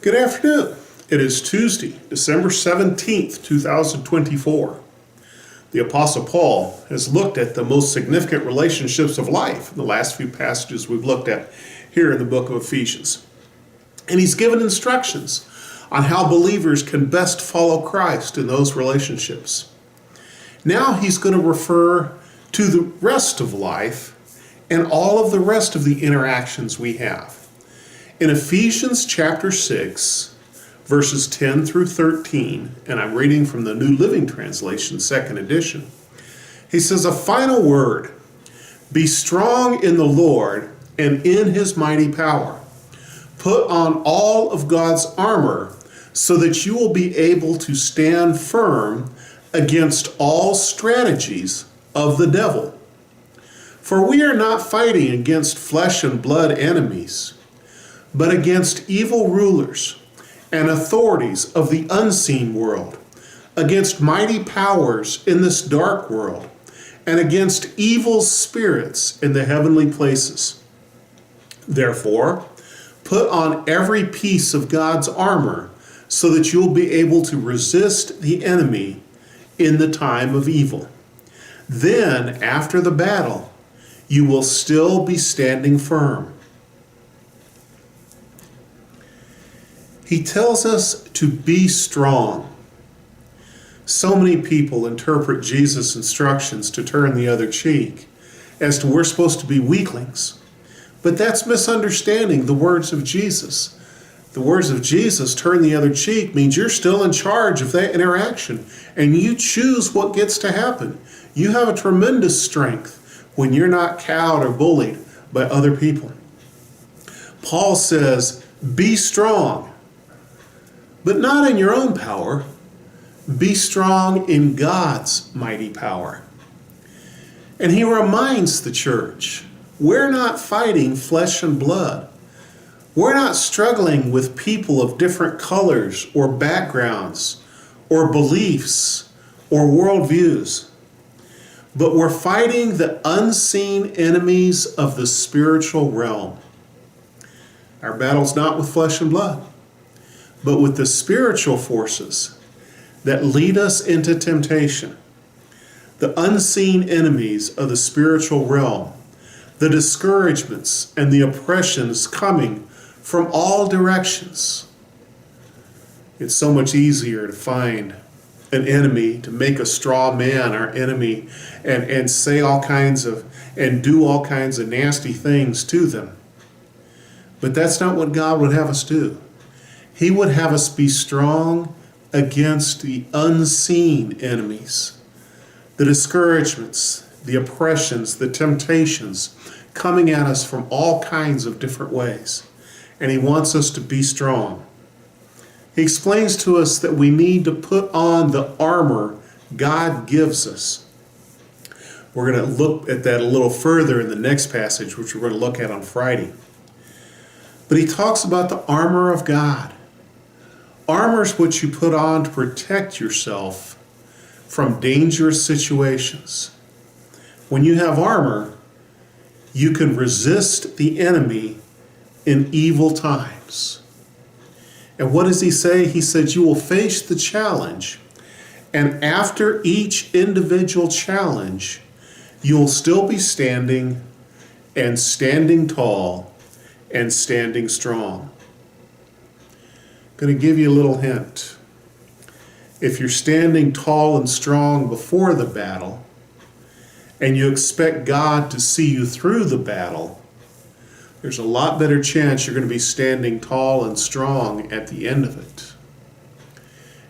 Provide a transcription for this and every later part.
Good afternoon. It is Tuesday, December 17th, 2024. The Apostle Paul has looked at the most significant relationships of life in the last few passages we've looked at here in the book of Ephesians. And he's given instructions on how believers can best follow Christ in those relationships. Now he's going to refer to the rest of life and all of the rest of the interactions we have. In Ephesians chapter 6, verses 10 through 13, and I'm reading from the New Living Translation, second edition, he says, "A final word, be strong in the Lord and in his mighty power. Put on all of God's armor so that you will be able to stand firm against all strategies of the devil. For we are not fighting against flesh and blood enemies, but against evil rulers and authorities of the unseen world, against mighty powers in this dark world, and against evil spirits in the heavenly places. Therefore, put on every piece of God's armor so that you'll be able to resist the enemy in the time of evil. Then, after the battle, you will still be standing firm." He tells us to be strong. So many people interpret Jesus' instructions to turn the other cheek as to we're supposed to be weaklings. But that's misunderstanding the words of Jesus. The words of Jesus, turn the other cheek, means you're still in charge of that interaction and you choose what gets to happen. You have a tremendous strength when you're not cowed or bullied by other people. Paul says, be strong. But not in your own power. Be strong in God's mighty power. And he reminds the church, we're not fighting flesh and blood. We're not struggling with people of different colors or backgrounds or beliefs or worldviews. But we're fighting the unseen enemies of the spiritual realm. Our battle's not with flesh and blood, but with the spiritual forces that lead us into temptation, the unseen enemies of the spiritual realm, the discouragements and the oppressions coming from all directions. It's so much easier to find an enemy, to make a straw man our enemy, and say all kinds of, and do all kinds of nasty things to them. But that's not what God would have us do. He would have us be strong against the unseen enemies, the discouragements, the oppressions, the temptations coming at us from all kinds of different ways. And he wants us to be strong. He explains to us that we need to put on the armor God gives us. We're going to look at that a little further in the next passage, which we're going to look at on Friday. But he talks about the armor of God. Armor is what you put on to protect yourself from dangerous situations. When you have armor, you can resist the enemy in evil times. And what does he say? He said, you will face the challenge, and after each individual challenge, you'll still be standing and standing tall and standing strong. Going to give you a little hint. If you're standing tall and strong before the battle, and you expect God to see you through the battle, there's a lot better chance you're going to be standing tall and strong at the end of it.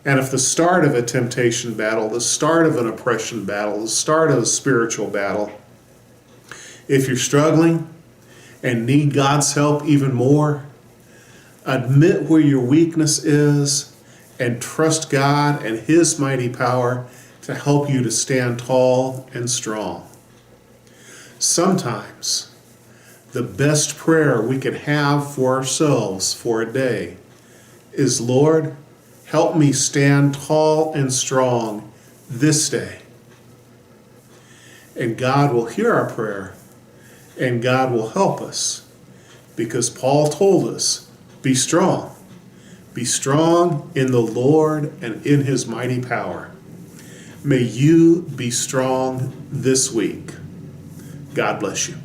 And if the start of a temptation battle, the start of an oppression battle, the start of a spiritual battle, if you're struggling and need God's help even more, admit where your weakness is and trust God and his mighty power to help you to stand tall and strong. Sometimes the best prayer we can have for ourselves for a day is, Lord, help me stand tall and strong this day. And God will hear our prayer and God will help us, because Paul told us, be strong, Be strong in the Lord and in his mighty power. May you be strong this week. God bless you.